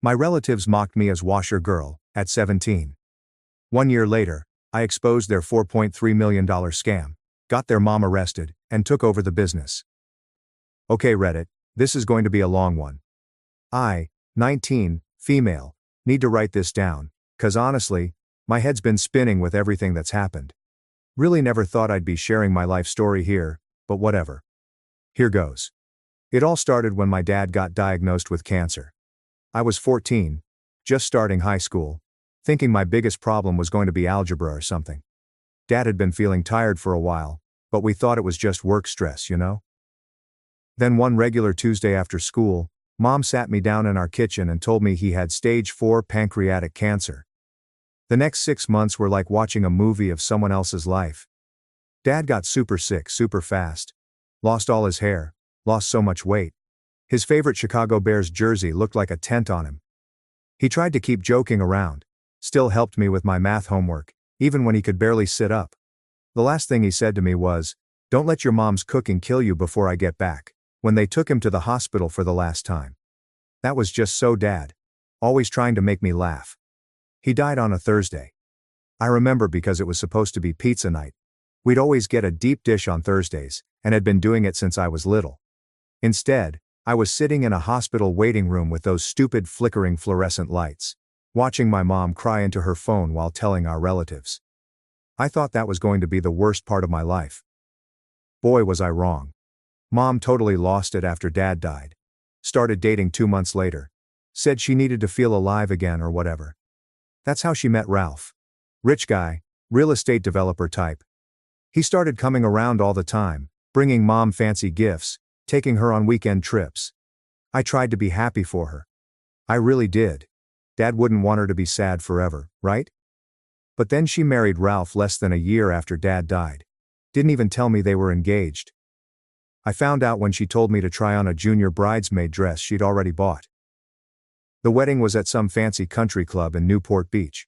My relatives mocked me as washer girl, at 17. 1 year later, I exposed their $4.3 million scam, got their mom arrested, and took over the business. Okay Reddit, this is going to be a long one. I, 19, female, need to write this down, 'cause honestly, my head's been spinning with everything that's happened. Really never thought I'd be sharing my life story here, but whatever. Here goes. It all started when my dad got diagnosed with cancer. I was 14, just starting high school, thinking my biggest problem was going to be algebra or something. Dad had been feeling tired for a while, but we thought it was just work stress, you know? Then one regular Tuesday after school, Mom sat me down in our kitchen and told me he had stage 4 pancreatic cancer. The next 6 months were like watching a movie of someone else's life. Dad got super sick super fast. Lost all his hair, lost so much weight. His favorite Chicago Bears jersey looked like a tent on him. He tried to keep joking around, still helped me with my math homework, even when he could barely sit up. The last thing he said to me was, "Don't let your mom's cooking kill you before I get back," when they took him to the hospital for the last time. That was just so Dad. Always trying to make me laugh. He died on a Thursday. I remember because it was supposed to be pizza night. We'd always get a deep dish on Thursdays, and had been doing it since I was little. Instead, I was sitting in a hospital waiting room with those stupid flickering fluorescent lights, watching my mom cry into her phone while telling our relatives. I thought that was going to be the worst part of my life. Boy was I wrong. Mom totally lost it after Dad died. Started dating 2 months later. Said she needed to feel alive again or whatever. That's how she met Ralph. Rich guy, real estate developer type. He started coming around all the time, bringing Mom fancy gifts, taking her on weekend trips. I tried to be happy for her. I really did. Dad wouldn't want her to be sad forever, right? But then she married Ralph less than a year after Dad died. Didn't even tell me they were engaged. I found out when she told me to try on a junior bridesmaid dress she'd already bought. The wedding was at some fancy country club in Newport Beach.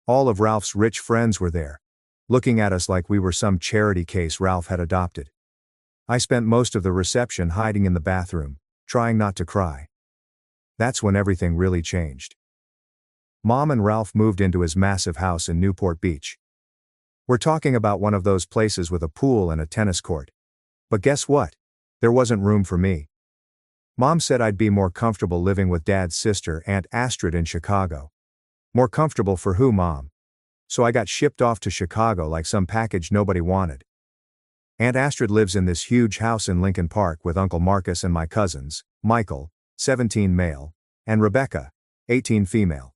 All of Ralph's rich friends were there, looking at us like we were some charity case Ralph had adopted. I spent most of the reception hiding in the bathroom, trying not to cry. That's when everything really changed. Mom and Ralph moved into his massive house in Newport Beach. We're talking about one of those places with a pool and a tennis court. But guess what? There wasn't room for me. Mom said I'd be more comfortable living with Dad's sister, Aunt Astrid, in Chicago. More comfortable for who, Mom? So I got shipped off to Chicago like some package nobody wanted. Aunt Astrid lives in this huge house in Lincoln Park with Uncle Marcus and my cousins, Michael, 17 male, and Rebecca, 18 female.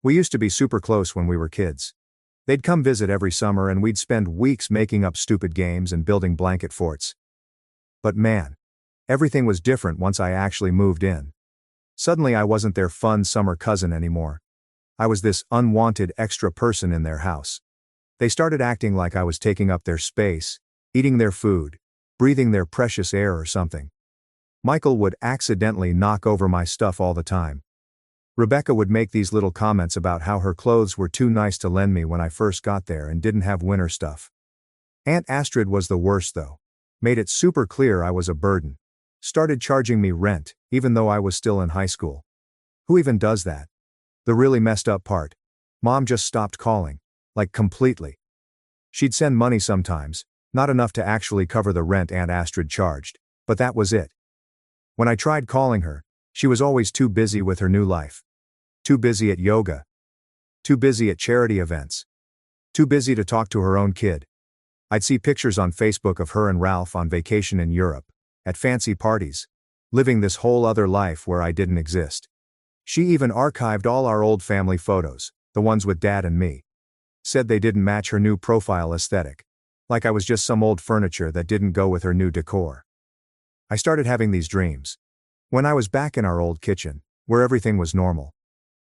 We used to be super close when we were kids. They'd come visit every summer and we'd spend weeks making up stupid games and building blanket forts. But man, everything was different once I actually moved in. Suddenly I wasn't their fun summer cousin anymore. I was this unwanted extra person in their house. They started acting like I was taking up their space, eating their food, breathing their precious air or something. Michael would accidentally knock over my stuff all the time. Rebecca would make these little comments about how her clothes were too nice to lend me when I first got there and didn't have winter stuff. Aunt Astrid was the worst though. Made it super clear I was a burden. Started charging me rent, even though I was still in high school. Who even does that? The really messed up part. Mom just stopped calling. Like completely. She'd send money sometimes, not enough to actually cover the rent Aunt Astrid charged, but that was it. When I tried calling her, she was always too busy with her new life. Too busy at yoga. Too busy at charity events. Too busy to talk to her own kid. I'd see pictures on Facebook of her and Ralph on vacation in Europe, at fancy parties, living this whole other life where I didn't exist. She even archived all our old family photos, the ones with Dad and me. Said they didn't match her new profile aesthetic. Like I was just some old furniture that didn't go with her new decor. I started having these dreams. When I was back in our old kitchen, where everything was normal.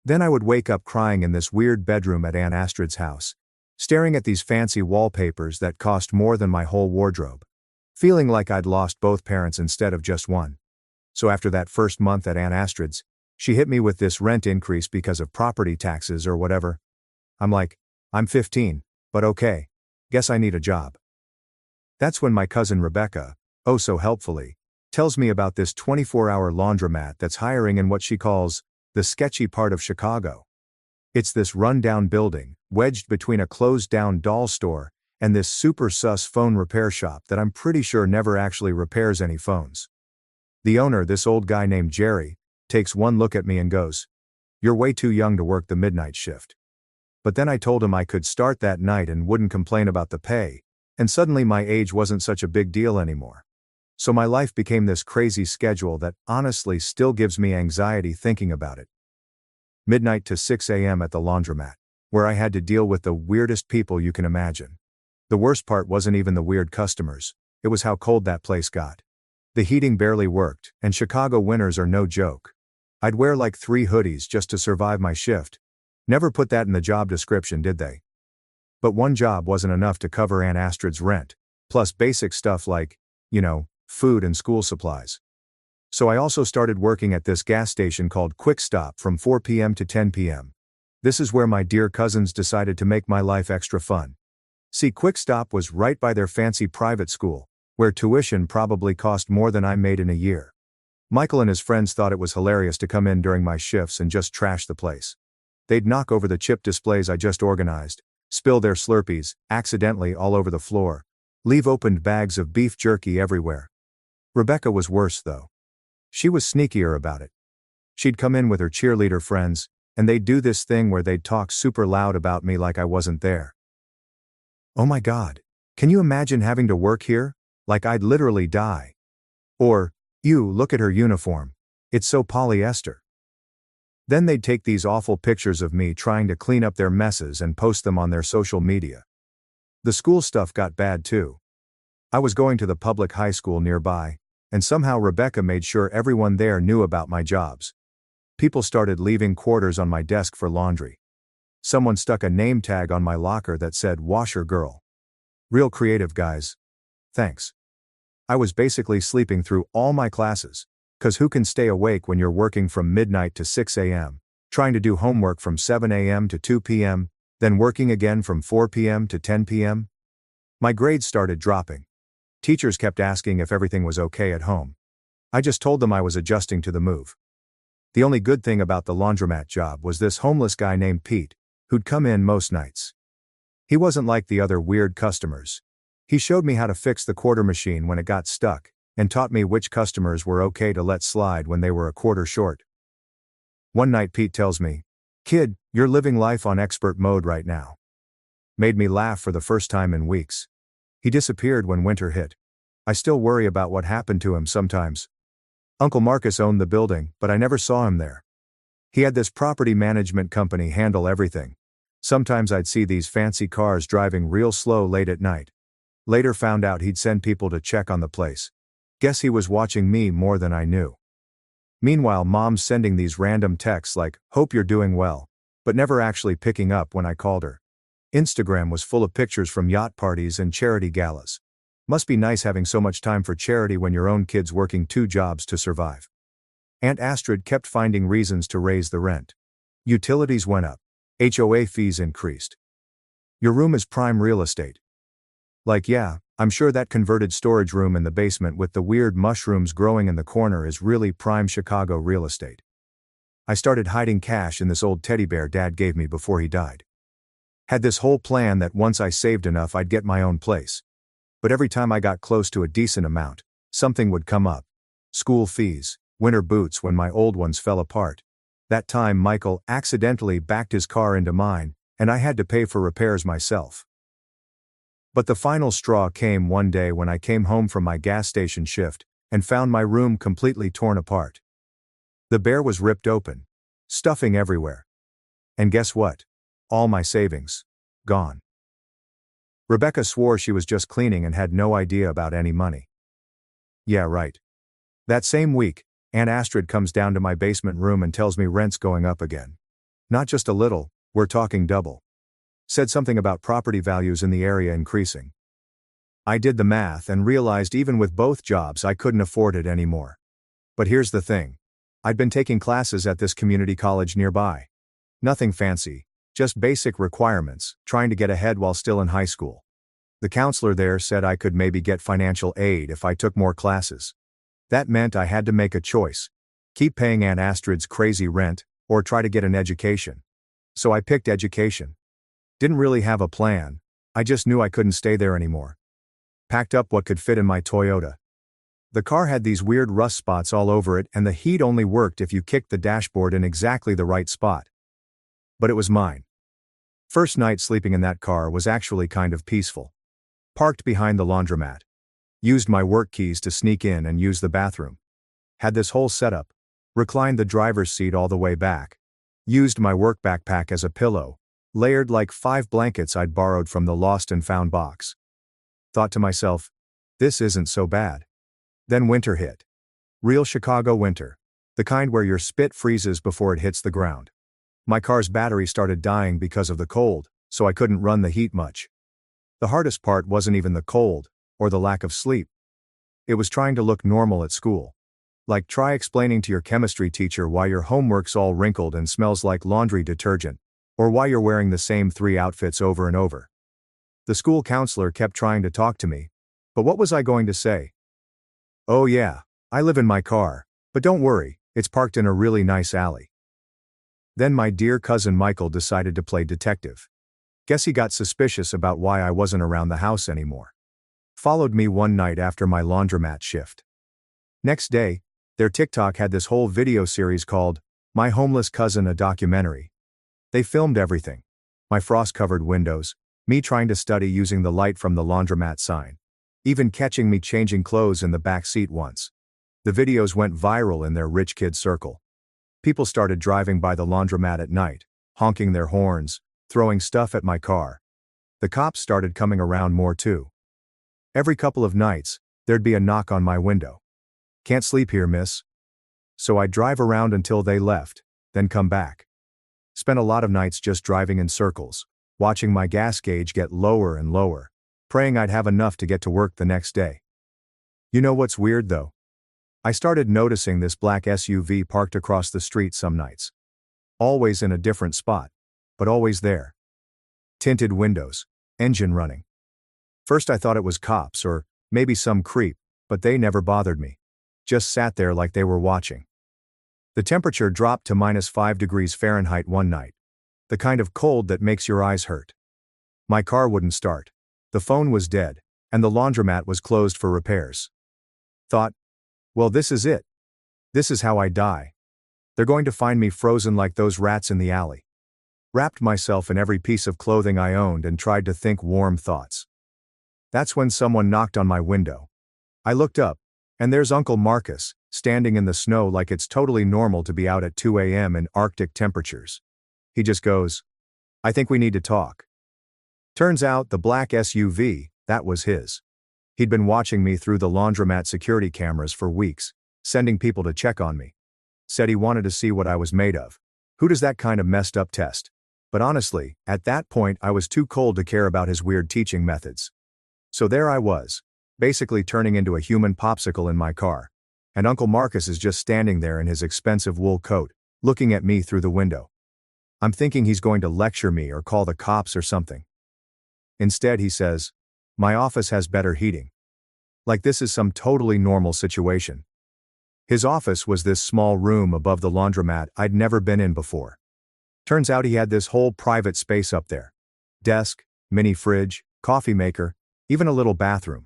Then I would wake up crying in this weird bedroom at Aunt Astrid's house, staring at these fancy wallpapers that cost more than my whole wardrobe. Feeling like I'd lost both parents instead of just one. So after that first month at Aunt Astrid's, she hit me with this rent increase because of property taxes or whatever. I'm like, I'm 15, but okay. Guess I need a job. That's when my cousin Rebecca, oh so helpfully, tells me about this 24-hour laundromat that's hiring in what she calls the sketchy part of Chicago. It's this run-down building, wedged between a closed-down doll store and this super sus phone repair shop that I'm pretty sure never actually repairs any phones. The owner, this old guy named Jerry, takes one look at me and goes, "You're way too young to work the midnight shift." But then I told him I could start that night and wouldn't complain about the pay, and suddenly my age wasn't such a big deal anymore. So my life became this crazy schedule that honestly still gives me anxiety thinking about it. Midnight to 6 a.m. at the laundromat, where I had to deal with the weirdest people you can imagine. The worst part wasn't even the weird customers, it was how cold that place got. The heating barely worked, and Chicago winters are no joke. I'd wear like 3 hoodies just to survive my shift. Never put that in the job description, did they? But one job wasn't enough to cover Aunt Astrid's rent, plus basic stuff like, food and school supplies. So I also started working at this gas station called Quick Stop from 4 p.m. to 10 p.m. This is where my dear cousins decided to make my life extra fun. See, Quick Stop was right by their fancy private school, where tuition probably cost more than I made in a year. Michael and his friends thought it was hilarious to come in during my shifts and just trash the place. They'd knock over the chip displays I just organized, spill their Slurpees, accidentally all over the floor, leave opened bags of beef jerky everywhere. Rebecca was worse though. She was sneakier about it. She'd come in with her cheerleader friends, and they'd do this thing where they'd talk super loud about me like I wasn't there. "Oh my God, can you imagine having to work here? Like I'd literally die." Or, "You, look at her uniform. It's so polyester." Then they'd take these awful pictures of me trying to clean up their messes and post them on their social media. The school stuff got bad too. I was going to the public high school nearby, and somehow Rebecca made sure everyone there knew about my jobs. People started leaving quarters on my desk for laundry. Someone stuck a name tag on my locker that said "Washer Girl." Real creative, guys. Thanks. I was basically sleeping through all my classes, 'cause who can stay awake when you're working from midnight to 6 a.m., trying to do homework from 7 a.m. to 2 p.m., then working again from 4 p.m. to 10 p.m.? My grades started dropping. Teachers kept asking if everything was okay at home. I just told them I was adjusting to the move. The only good thing about the laundromat job was this homeless guy named Pete, who'd come in most nights. He wasn't like the other weird customers. He showed me how to fix the quarter machine when it got stuck, and taught me which customers were okay to let slide when they were a quarter short. One night Pete tells me, "Kid, you're living life on expert mode right now." Made me laugh for the first time in weeks. He disappeared when winter hit. I still worry about what happened to him sometimes. Uncle Marcus owned the building, but I never saw him there. He had this property management company handle everything. Sometimes I'd see these fancy cars driving real slow late at night. Later found out he'd send people to check on the place. Guess he was watching me more than I knew. Meanwhile, Mom's sending these random texts like, "Hope you're doing well," but never actually picking up when I called her. Instagram was full of pictures from yacht parties and charity galas. Must be nice having so much time for charity when your own kid's working 2 jobs to survive. Aunt Astrid kept finding reasons to raise the rent. Utilities went up. HOA fees increased. "Your room is prime real estate." Like, yeah, I'm sure that converted storage room in the basement with the weird mushrooms growing in the corner is really prime Chicago real estate. I started hiding cash in this old teddy bear Dad gave me before he died. Had this whole plan that once I saved enough I'd get my own place. But every time I got close to a decent amount, something would come up. School fees, winter boots when my old ones fell apart. That time Michael accidentally backed his car into mine, and I had to pay for repairs myself. But the final straw came one day when I came home from my gas station shift, and found my room completely torn apart. The bear was ripped open. Stuffing everywhere. And guess what? All my savings. Gone. Rebecca swore she was just cleaning and had no idea about any money. Yeah, right. That same week, Aunt Astrid comes down to my basement room and tells me rent's going up again. Not just a little, we're talking double. Said something about property values in the area increasing. I did the math and realized even with both jobs I couldn't afford it anymore. But here's the thing. I'd been taking classes at this community college nearby. Nothing fancy. Just basic requirements, trying to get ahead while still in high school. The counselor there said I could maybe get financial aid if I took more classes. That meant I had to make a choice. Keep paying Aunt Astrid's crazy rent, or try to get an education. So I picked education. Didn't really have a plan, I just knew I couldn't stay there anymore. Packed up what could fit in my Toyota. The car had these weird rust spots all over it, and the heat only worked if you kicked the dashboard in exactly the right spot. But it was mine. First night sleeping in that car was actually kind of peaceful. Parked behind the laundromat. Used my work keys to sneak in and use the bathroom. Had this whole setup. Reclined the driver's seat all the way back. Used my work backpack as a pillow. Layered like 5 blankets I'd borrowed from the lost and found box. Thought to myself, this isn't so bad. Then winter hit. Real Chicago winter. The kind where your spit freezes before it hits the ground. My car's battery started dying because of the cold, so I couldn't run the heat much. The hardest part wasn't even the cold, or the lack of sleep. It was trying to look normal at school. Like try explaining to your chemistry teacher why your homework's all wrinkled and smells like laundry detergent, or why you're wearing the same 3 outfits over and over. The school counselor kept trying to talk to me, but what was I going to say? Oh yeah, I live in my car, but don't worry, it's parked in a really nice alley. Then my dear cousin Michael decided to play detective. Guess he got suspicious about why I wasn't around the house anymore. Followed me one night after my laundromat shift. Next day, their TikTok had this whole video series called My Homeless Cousin, a documentary. They filmed everything. My frost-covered windows, me trying to study using the light from the laundromat sign. Even catching me changing clothes in the back seat once. The videos went viral in their rich kid circle. People started driving by the laundromat at night, honking their horns, throwing stuff at my car. The cops started coming around more too. Every couple of nights, there'd be a knock on my window. Can't sleep here, miss. So I'd drive around until they left, then come back. Spent a lot of nights just driving in circles, watching my gas gauge get lower and lower, praying I'd have enough to get to work the next day. You know what's weird though? I started noticing this black SUV parked across the street some nights. Always in a different spot, but always there. Tinted windows, engine running. First I thought it was cops or maybe some creep, but they never bothered me. Just sat there like they were watching. The temperature dropped to -5 degrees Fahrenheit one night. The kind of cold that makes your eyes hurt. My car wouldn't start. The phone was dead, and the laundromat was closed for repairs. Thought, well, this is it. This is how I die. They're going to find me frozen like those rats in the alley. Wrapped myself in every piece of clothing I owned and tried to think warm thoughts. That's when someone knocked on my window. I looked up, and there's Uncle Marcus, standing in the snow like it's totally normal to be out at 2 a.m. in Arctic temperatures. He just goes, I think we need to talk. Turns out the black SUV, that was his. He'd been watching me through the laundromat security cameras for weeks, sending people to check on me. Said he wanted to see what I was made of. Who does that kind of messed up test? But honestly, at that point I was too cold to care about his weird teaching methods. So there I was, basically turning into a human popsicle in my car. And Uncle Marcus is just standing there in his expensive wool coat, looking at me through the window. I'm thinking he's going to lecture me or call the cops or something. Instead he says, my office has better heating. Like this is some totally normal situation. His office was this small room above the laundromat I'd never been in before. Turns out he had this whole private space up there. Desk, mini fridge, coffee maker, even a little bathroom.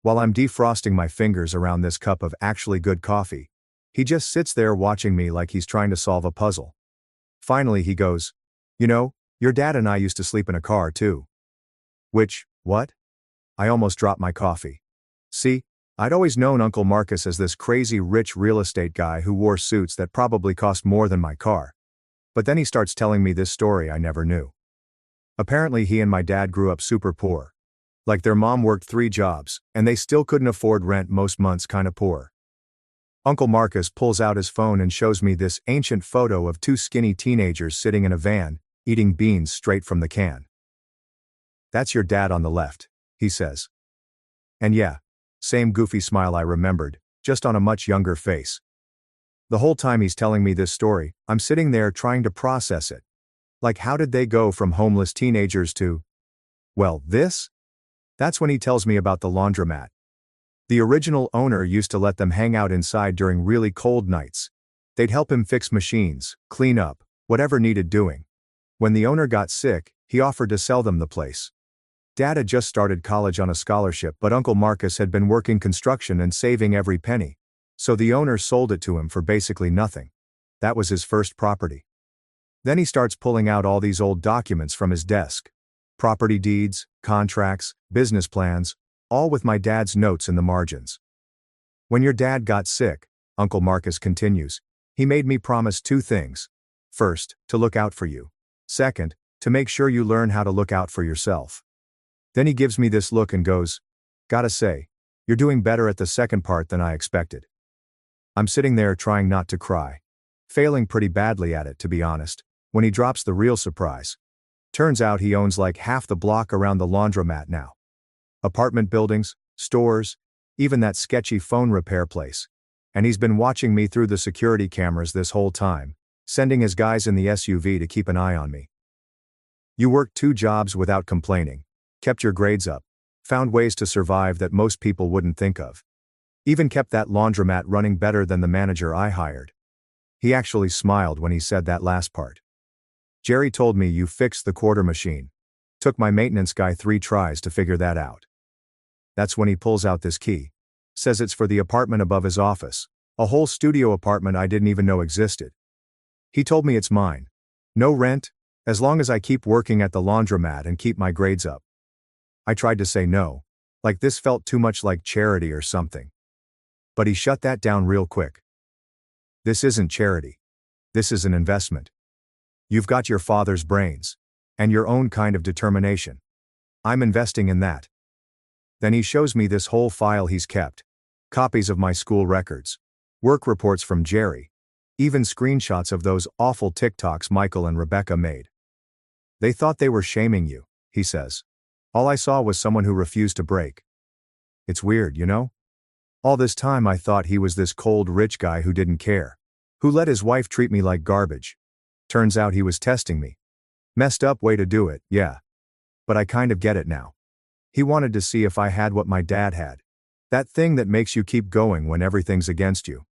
While I'm defrosting my fingers around this cup of actually good coffee, he just sits there watching me like he's trying to solve a puzzle. Finally he goes, you know, your dad and I used to sleep in a car too. Which, what? I almost dropped my coffee. See, I'd always known Uncle Marcus as this crazy rich real estate guy who wore suits that probably cost more than my car. But then he starts telling me this story I never knew. Apparently he and my dad grew up super poor. Like their mom worked 3 jobs, and they still couldn't afford rent most months, kinda poor. Uncle Marcus pulls out his phone and shows me this ancient photo of 2 skinny teenagers sitting in a van, eating beans straight from the can. That's your dad on the left, he says. And yeah, same goofy smile I remembered, just on a much younger face. The whole time he's telling me this story, I'm sitting there trying to process it. Like how did they go from homeless teenagers to, well, this? That's when he tells me about the laundromat. The original owner used to let them hang out inside during really cold nights. They'd help him fix machines, clean up, whatever needed doing. When the owner got sick, he offered to sell them the place. Dad had just started college on a scholarship, but Uncle Marcus had been working construction and saving every penny. So the owner sold it to him for basically nothing. That was his first property. Then he starts pulling out all these old documents from his desk. Property deeds, contracts, business plans, all with my dad's notes in the margins. When your dad got sick, Uncle Marcus continues, he made me promise 2 things. First, to look out for you. Second, to make sure you learn how to look out for yourself. Then he gives me this look and goes, gotta say, you're doing better at the second part than I expected. I'm sitting there trying not to cry. Failing pretty badly at it, to be honest, when he drops the real surprise. Turns out he owns like half the block around the laundromat now. Apartment buildings, stores, even that sketchy phone repair place. And he's been watching me through the security cameras this whole time, sending his guys in the SUV to keep an eye on me. You worked 2 jobs without complaining, kept your grades up, found ways to survive that most people wouldn't think of. Even kept that laundromat running better than the manager I hired. He actually smiled when he said that last part. Jerry told me you fixed the quarter machine. Took my maintenance guy 3 tries to figure that out. That's when he pulls out this key. Says it's for the apartment above his office, a whole studio apartment I didn't even know existed. He told me it's mine. No rent, as long as I keep working at the laundromat and keep my grades up. I tried to say no, like this felt too much like charity or something. But he shut that down real quick. This isn't charity. This is an investment. You've got your father's brains. And your own kind of determination. I'm investing in that. Then he shows me this whole file he's kept. Copies of my school records. Work reports from Jerry. Even screenshots of those awful TikToks Michael and Rebecca made. They thought they were shaming you, he says. All I saw was someone who refused to break. It's weird, you know? All this time I thought he was this cold rich guy who didn't care. Who let his wife treat me like garbage. Turns out he was testing me. Messed up way to do it, yeah. But I kind of get it now. He wanted to see if I had what my dad had. That thing that makes you keep going when everything's against you.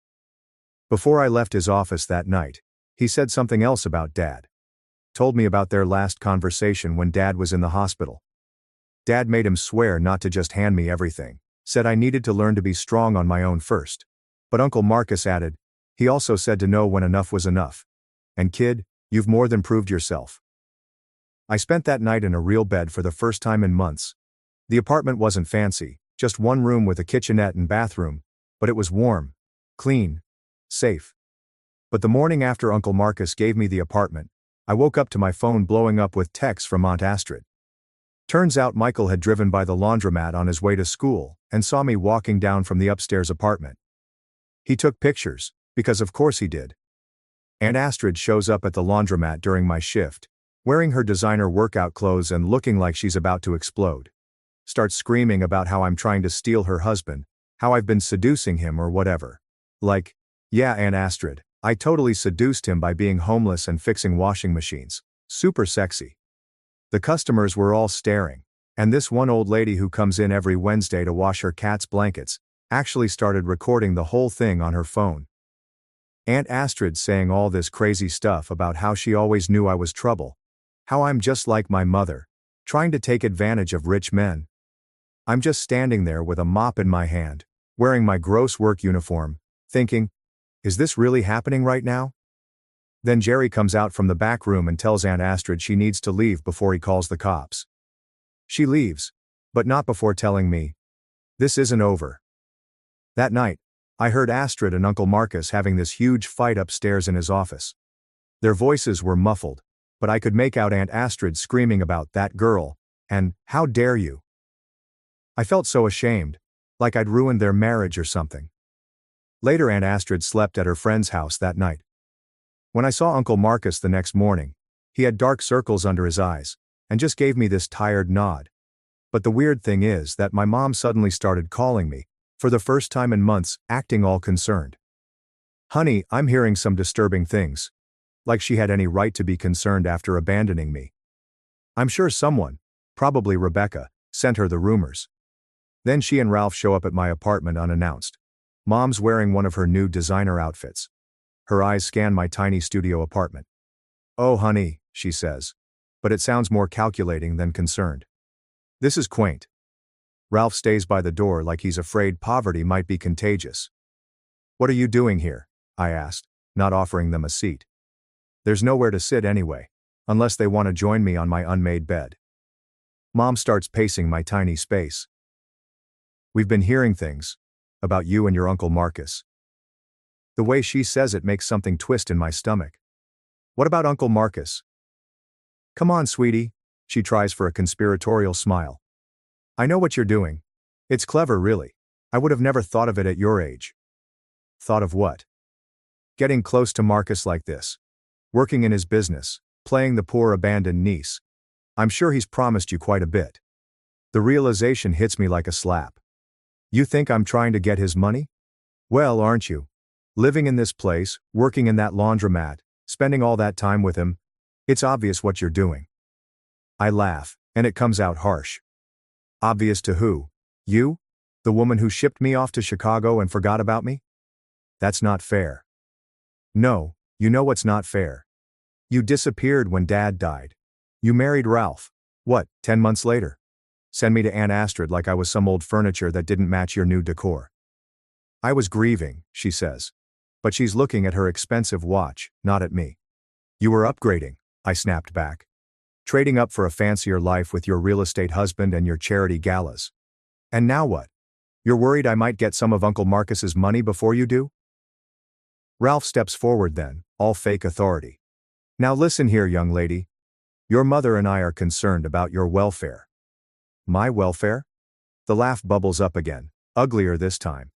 Before I left his office that night, he said something else about Dad. Told me about their last conversation when Dad was in the hospital. Dad made him swear not to just hand me everything. Said I needed to learn to be strong on my own first. But Uncle Marcus added, he also said to know when enough was enough. And kid, you've more than proved yourself. I spent that night in a real bed for the first time in months. The apartment wasn't fancy, just 1 room with a kitchenette and bathroom, but it was warm, clean, safe. But the morning after Uncle Marcus gave me the apartment, I woke up to my phone blowing up with texts from Aunt Astrid. Turns out Michael had driven by the laundromat on his way to school and saw me walking down from the upstairs apartment. He took pictures, because of course he did. Aunt Astrid shows up at the laundromat during my shift, wearing her designer workout clothes and looking like she's about to explode. Starts screaming about how I'm trying to steal her husband, how I've been seducing him or whatever. Like, yeah, Aunt Astrid, I totally seduced him by being homeless and fixing washing machines. Super sexy. The customers were all staring, and this one old lady who comes in every Wednesday to wash her cat's blankets, actually started recording the whole thing on her phone. Aunt Astrid saying all this crazy stuff about how she always knew I was trouble. How I'm just like my mother, trying to take advantage of rich men. I'm just standing there with a mop in my hand, wearing my gross work uniform, thinking, is this really happening right now? Then Jerry comes out from the back room and tells Aunt Astrid she needs to leave before he calls the cops. She leaves, but not before telling me, this isn't over. That night, I heard Astrid and Uncle Marcus having this huge fight upstairs in his office. Their voices were muffled, but I could make out Aunt Astrid screaming about that girl, and how dare you. I felt so ashamed, like I'd ruined their marriage or something. Later Aunt Astrid slept at her friend's house that night. When I saw Uncle Marcus the next morning, he had dark circles under his eyes, and just gave me this tired nod. But the weird thing is that my mom suddenly started calling me, for the first time in months, acting all concerned. Honey, I'm hearing some disturbing things. Like she had any right to be concerned after abandoning me. I'm sure someone, probably Rebecca, sent her the rumors. Then she and Ralph show up at my apartment unannounced. Mom's wearing one of her new designer outfits. Her eyes scan my tiny studio apartment. "Oh honey," she says. But it sounds more calculating than concerned. "This is quaint." Ralph stays by the door like he's afraid poverty might be contagious. "What are you doing here?" I asked, not offering them a seat. "There's nowhere to sit anyway, unless they want to join me on my unmade bed." Mom starts pacing my tiny space. "We've been hearing things about you and your Uncle Marcus." The way she says it makes something twist in my stomach. "What about Uncle Marcus?" "Come on, sweetie." She tries for a conspiratorial smile. "I know what you're doing. It's clever, really. I would have never thought of it at your age." "Thought of what?" "Getting close to Marcus like this. Working in his business, playing the poor abandoned niece. I'm sure he's promised you quite a bit." The realization hits me like a slap. "You think I'm trying to get his money? Well, aren't you? Living in this place, working in that laundromat, spending all that time with him. It's obvious what you're doing." I laugh, and it comes out harsh. "Obvious to who? You? The woman who shipped me off to Chicago and forgot about me? That's not fair." "No, you know what's not fair. You disappeared when Dad died. You married Ralph. What, 10 months later? Send me to Aunt Astrid like I was some old furniture that didn't match your new decor." "I was grieving," she says. But she's looking at her expensive watch, not at me. "You were upgrading," I snapped back. "Trading up for a fancier life with your real estate husband and your charity galas. And now what? You're worried I might get some of Uncle Marcus's money before you do?" Ralph steps forward then, all fake authority. "Now listen here, young lady. Your mother and I are concerned about your welfare." "My welfare?" The laugh bubbles up again, uglier this time.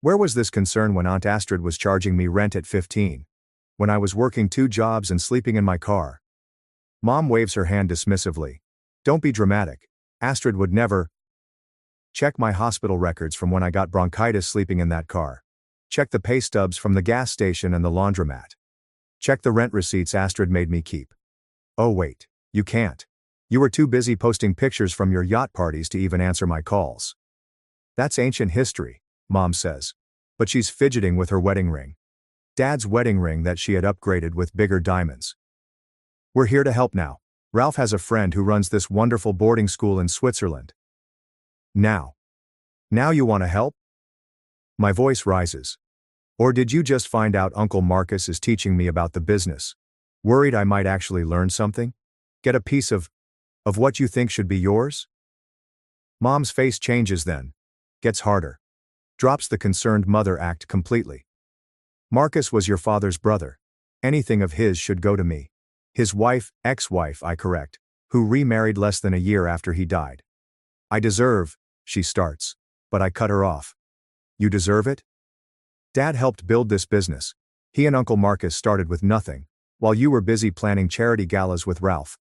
"Where was this concern when Aunt Astrid was charging me rent at 15? When I was working 2 jobs and sleeping in my car?" Mom waves her hand dismissively. "Don't be dramatic. Astrid would never." "Check my hospital records from when I got bronchitis sleeping in that car. Check the pay stubs from the gas station and the laundromat. Check the rent receipts Astrid made me keep." "Oh wait, you can't. You were too busy posting pictures from your yacht parties to even answer my calls." "That's ancient history," Mom says. But she's fidgeting with her wedding ring. Dad's wedding ring that she had upgraded with bigger diamonds. "We're here to help now. Ralph has a friend who runs this wonderful boarding school in Switzerland." Now you want to help?" My voice rises. "Or did you just find out Uncle Marcus is teaching me about the business? Worried I might actually learn something? Get a piece of what you think should be yours?" Mom's face changes then. Gets harder. Drops the concerned mother act completely. "Marcus was your father's brother. Anything of his should go to me. His wife, ex-wife I correct, who remarried less than a year after he died. I deserve," she starts, but I cut her off. "You deserve it? Dad helped build this business. He and Uncle Marcus started with nothing, while you were busy planning charity galas with Ralph.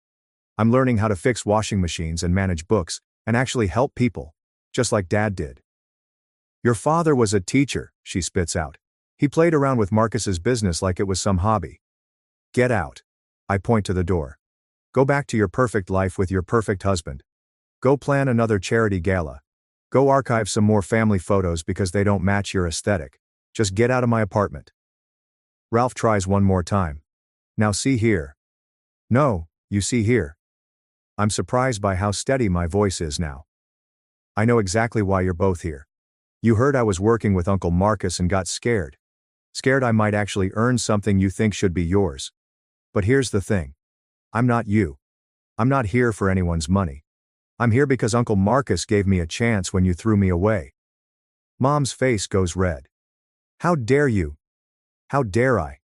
I'm learning how to fix washing machines and manage books, and actually help people, just like Dad did." "Your father was a teacher," she spits out. "He played around with Marcus's business like it was some hobby." "Get out." I point to the door. "Go back to your perfect life with your perfect husband. Go plan another charity gala. Go archive some more family photos because they don't match your aesthetic. Just get out of my apartment." Ralph tries one more time. "Now see here." "No, you see here." I'm surprised by how steady my voice is now. "I know exactly why you're both here. You heard I was working with Uncle Marcus and got scared. Scared I might actually earn something you think should be yours. But here's the thing. I'm not you. I'm not here for anyone's money. I'm here because Uncle Marcus gave me a chance when you threw me away." Mom's face goes red. "How dare you? How dare I?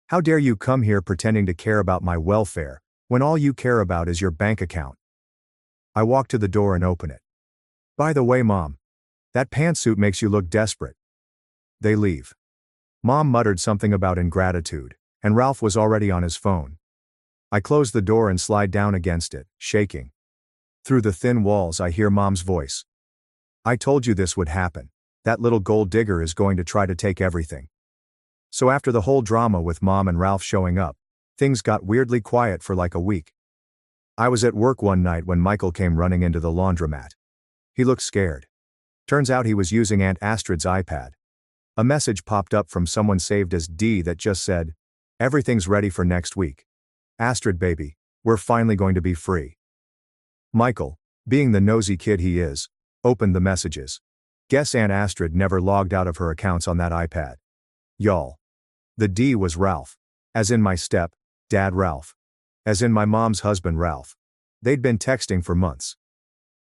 How dare you come here pretending to care about my welfare, when all you care about is your bank account?" I walk to the door and open it. "By the way, Mom, that pantsuit makes you look desperate." They leave. Mom muttered something about ingratitude, and Ralph was already on his phone. I close the door and slide down against it, shaking. Through the thin walls I hear Mom's voice. "I told you this would happen. That little gold digger is going to try to take everything." So after the whole drama with Mom and Ralph showing up, things got weirdly quiet for like a week. I was at work one night when Michael came running into the laundromat. He looked scared. Turns out he was using Aunt Astrid's iPad. A message popped up from someone saved as D that just said, "Everything's ready for next week. Astrid baby, we're finally going to be free." Michael, being the nosy kid he is, opened the messages. Guess Aunt Astrid never logged out of her accounts on that iPad. Y'all. The D was Ralph. As in my dad Ralph. As in my mom's husband Ralph. They'd been texting for months.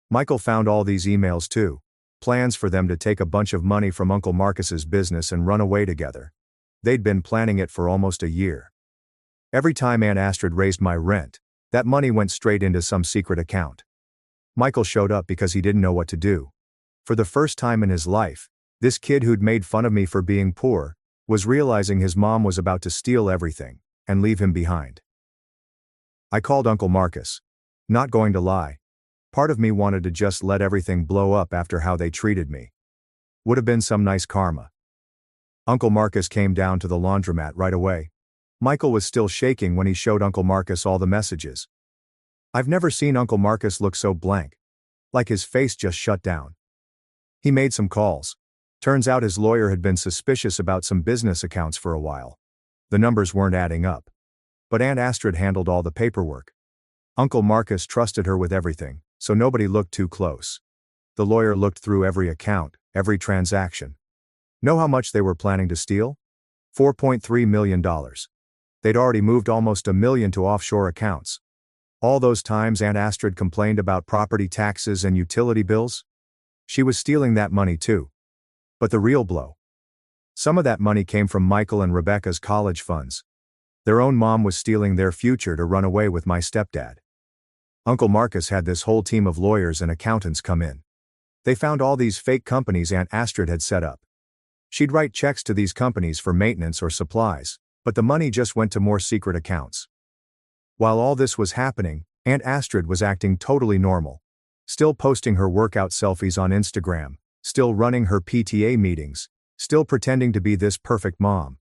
Michael found all these emails too. Plans for them to take a bunch of money from Uncle Marcus's business and run away together. They'd been planning it for almost a year. Every time Aunt Astrid raised my rent, that money went straight into some secret account. Michael showed up because he didn't know what to do. For the first time in his life, this kid who'd made fun of me for being poor, was realizing his mom was about to steal everything, and leave him behind. I called Uncle Marcus. Not going to lie. Part of me wanted to just let everything blow up after how they treated me. Would have been some nice karma. Uncle Marcus came down to the laundromat right away. Michael was still shaking when he showed Uncle Marcus all the messages. I've never seen Uncle Marcus look so blank. Like his face just shut down. He made some calls. Turns out his lawyer had been suspicious about some business accounts for a while. The numbers weren't adding up. But Aunt Astrid handled all the paperwork. Uncle Marcus trusted her with everything, so nobody looked too close. The lawyer looked through every account, every transaction. Know how much they were planning to steal? $4.3 million. They'd already moved almost $1 million to offshore accounts. All those times Aunt Astrid complained about property taxes and utility bills? She was stealing that money too. But the real blow. Some of that money came from Michael and Rebecca's college funds. Their own mom was stealing their future to run away with my stepdad. Uncle Marcus had this whole team of lawyers and accountants come in. They found all these fake companies Aunt Astrid had set up. She'd write checks to these companies for maintenance or supplies, but the money just went to more secret accounts. While all this was happening, Aunt Astrid was acting totally normal. Still posting her workout selfies on Instagram, still running her PTA meetings, still pretending to be this perfect mom.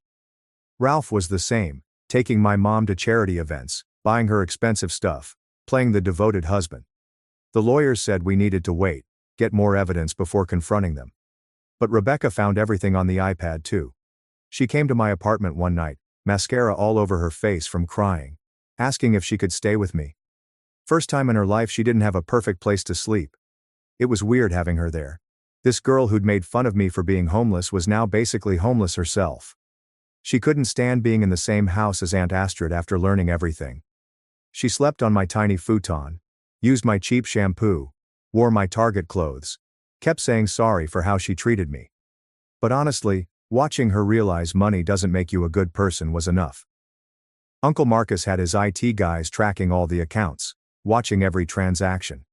Ralph was the same, taking my mom to charity events, buying her expensive stuff, playing the devoted husband. The lawyers said we needed to wait, get more evidence before confronting them. But Rebecca found everything on the iPad too. She came to my apartment one night, mascara all over her face from crying, asking if she could stay with me. First time in her life she didn't have a perfect place to sleep. It was weird having her there. This girl who'd made fun of me for being homeless was now basically homeless herself. She couldn't stand being in the same house as Aunt Astrid after learning everything. She slept on my tiny futon, used my cheap shampoo, wore my Target clothes, kept saying sorry for how she treated me. But honestly, watching her realize money doesn't make you a good person was enough. Uncle Marcus had his IT guys tracking all the accounts, watching every transaction.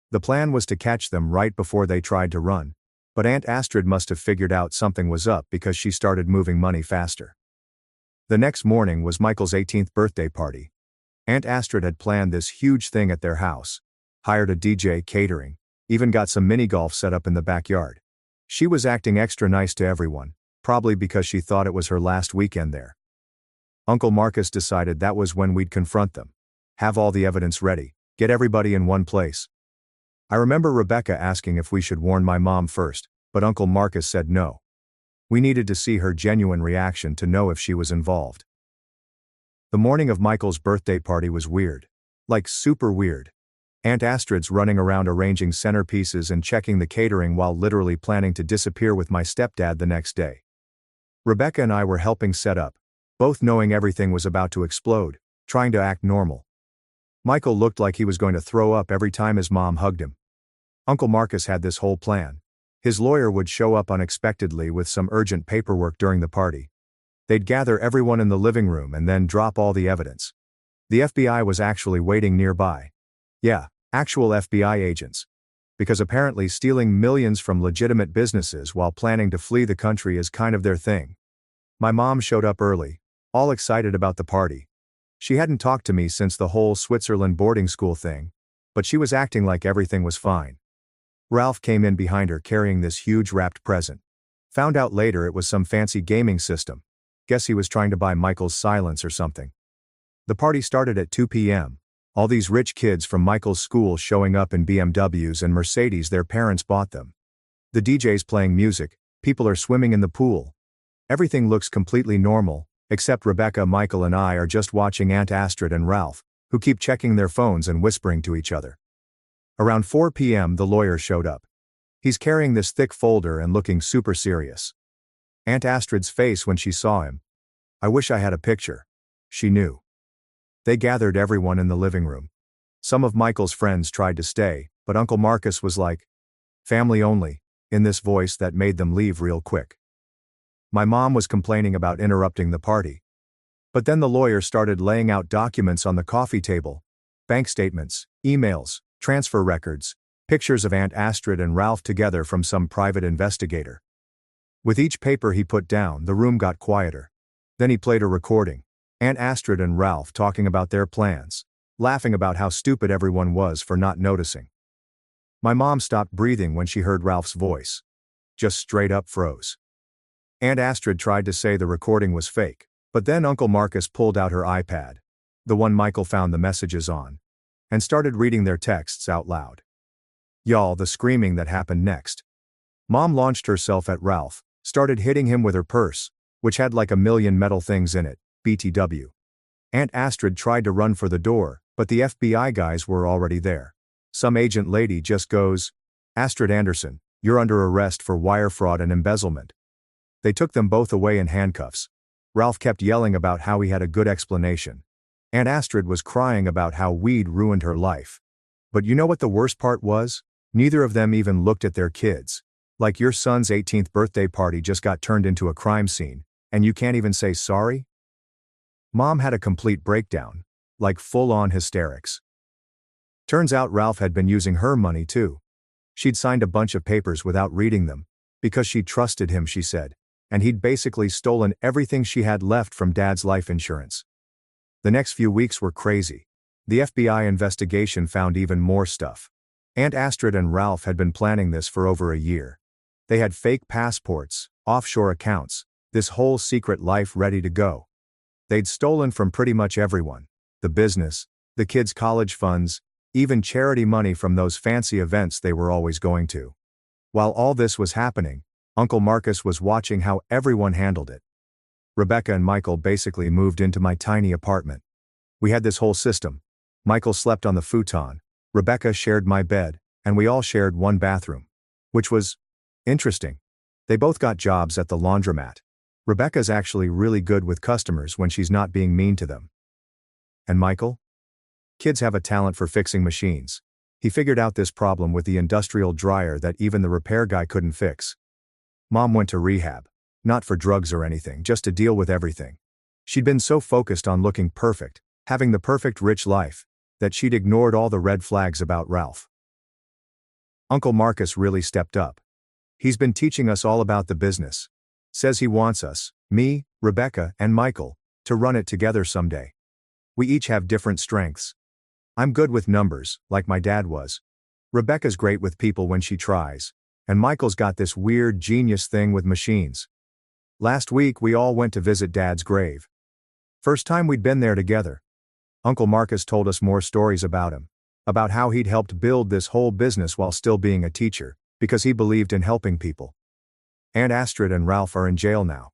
The plan was to catch them right before they tried to run, but Aunt Astrid must have figured out something was up because she started moving money faster. The next morning was Michael's 18th birthday party. Aunt Astrid had planned this huge thing at their house, hired a DJ, catering, even got some mini golf set up in the backyard. She was acting extra nice to everyone, probably because she thought it was her last weekend there. Uncle Marcus decided that was when we'd confront them. Have all the evidence ready, get everybody in one place. I remember Rebecca asking if we should warn my mom first, but Uncle Marcus said no. We needed to see her genuine reaction to know if she was involved. The morning of Michael's birthday party was weird. Like super weird. Aunt Astrid's running around arranging centerpieces and checking the catering while literally planning to disappear with my stepdad the next day. Rebecca and I were helping set up, both knowing everything was about to explode, trying to act normal. Michael looked like he was going to throw up every time his mom hugged him. Uncle Marcus had this whole plan. His lawyer would show up unexpectedly with some urgent paperwork during the party. They'd gather everyone in the living room and then drop all the evidence. The FBI was actually waiting nearby. Yeah, actual FBI agents. Because apparently stealing millions from legitimate businesses while planning to flee the country is kind of their thing. My mom showed up early, all excited about the party. She hadn't talked to me since the whole Switzerland boarding school thing, but she was acting like everything was fine. Ralph came in behind her carrying this huge wrapped present. Found out later it was some fancy gaming system. Guess he was trying to buy Michael's silence or something. The party started at 2 p.m. All these rich kids from Michael's school showing up in BMWs and Mercedes their parents bought them. The DJs playing music, People are swimming in the pool. Everything looks completely normal, except Rebecca, Michael, and I are just watching Aunt Astrid and Ralph, who keep checking their phones and whispering to each other. Around 4 p.m., the lawyer showed up. He's carrying this thick folder and looking super serious. Aunt Astrid's face when she saw him. I wish I had a picture. She knew. They gathered everyone in the living room. Some of Michael's friends tried to stay, but Uncle Marcus was like, "Family only," in this voice that made them leave real quick. My mom was complaining about interrupting the party. But then the lawyer started laying out documents on the coffee table. Bank statements, emails, transfer records, pictures of Aunt Astrid and Ralph together from some private investigator. With each paper he put down, the room got quieter. Then he played a recording. Aunt Astrid and Ralph talking about their plans, laughing about how stupid everyone was for not noticing. My mom stopped breathing when she heard Ralph's voice. Just straight up froze. Aunt Astrid tried to say the recording was fake, but then Uncle Marcus pulled out her iPad, the one Michael found the messages on, and started reading their texts out loud. Y'all, the screaming that happened next. Mom launched herself at Ralph, started hitting him with her purse, which had like a million metal things in it, BTW. Aunt Astrid tried to run for the door, but the FBI guys were already there. Some agent lady just goes, "Astrid Anderson, you're under arrest for wire fraud and embezzlement." They took them both away in handcuffs. Ralph kept yelling about how he had a good explanation. Aunt Astrid was crying about how weed ruined her life. But you know what the worst part was? Neither of them even looked at their kids. Like your son's 18th birthday party just got turned into a crime scene, and you can't even say sorry? Mom had a complete breakdown, like full-on hysterics. Turns out Ralph had been using her money too. She'd signed a bunch of papers without reading them, because she trusted him, she said, and he'd basically stolen everything she had left from Dad's life insurance. The next few weeks were crazy. The FBI investigation found even more stuff. Aunt Astrid and Ralph had been planning this for over a year. They had fake passports, offshore accounts, this whole secret life ready to go. They'd stolen from pretty much everyone, the business, the kids' college funds, even charity money from those fancy events they were always going to. While all this was happening, Uncle Marcus was watching how everyone handled it. Rebecca and Michael basically moved into my tiny apartment. We had this whole system. Michael slept on the futon, Rebecca shared my bed, and we all shared one bathroom. Which was interesting. They both got jobs at the laundromat. Rebecca's actually really good with customers when she's not being mean to them. And Michael? Kids have a talent for fixing machines. He figured out this problem with the industrial dryer that even the repair guy couldn't fix. Mom went to rehab. Not for drugs or anything, just to deal with everything. She'd been so focused on looking perfect, having the perfect rich life, that she'd ignored all the red flags about Ralph. Uncle Marcus really stepped up. He's been teaching us all about the business. Says he wants us, me, Rebecca, and Michael, to run it together someday. We each have different strengths. I'm good with numbers, like my dad was. Rebecca's great with people when she tries, and Michael's got this weird genius thing with machines. Last week we all went to visit Dad's grave. First time we'd been there together. Uncle Marcus told us more stories about him, about how he'd helped build this whole business while still being a teacher, because he believed in helping people. Aunt Astrid and Ralph are in jail now.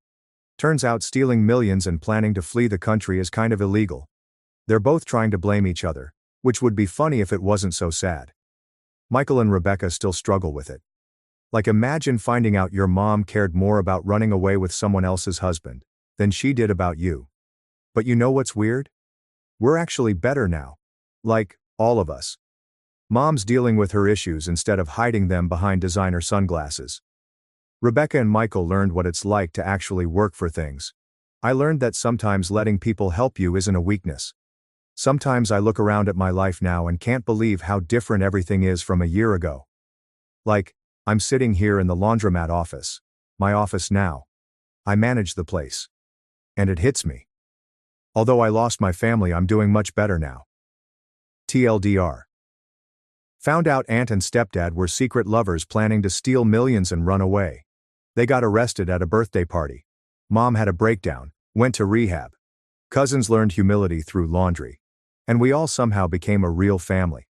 Turns out stealing millions and planning to flee the country is kind of illegal. They're both trying to blame each other, which would be funny if it wasn't so sad. Michael and Rebecca still struggle with it. Like, imagine finding out your mom cared more about running away with someone else's husband than she did about you. But you know what's weird? We're actually better now. Like, all of us. Mom's dealing with her issues instead of hiding them behind designer sunglasses. Rebecca and Michael learned what it's like to actually work for things. I learned that sometimes letting people help you isn't a weakness. Sometimes I look around at my life now and can't believe how different everything is from a year ago. Like, I'm sitting here in the laundromat office. My office now. I manage the place. And it hits me. Although I lost my family, I'm doing much better now. TLDR. Found out aunt and stepdad were secret lovers planning to steal millions and run away. They got arrested at a birthday party. Mom had a breakdown, went to rehab. Cousins learned humility through laundry. And we all somehow became a real family.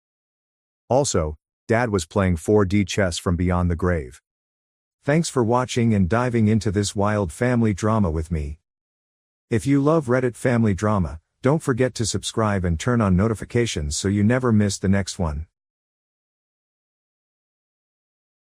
Also, Dad was playing 4D chess from beyond the grave. Thanks for watching and diving into this wild family drama with me. If you love Reddit family drama, don't forget to subscribe and turn on notifications so you never miss the next one.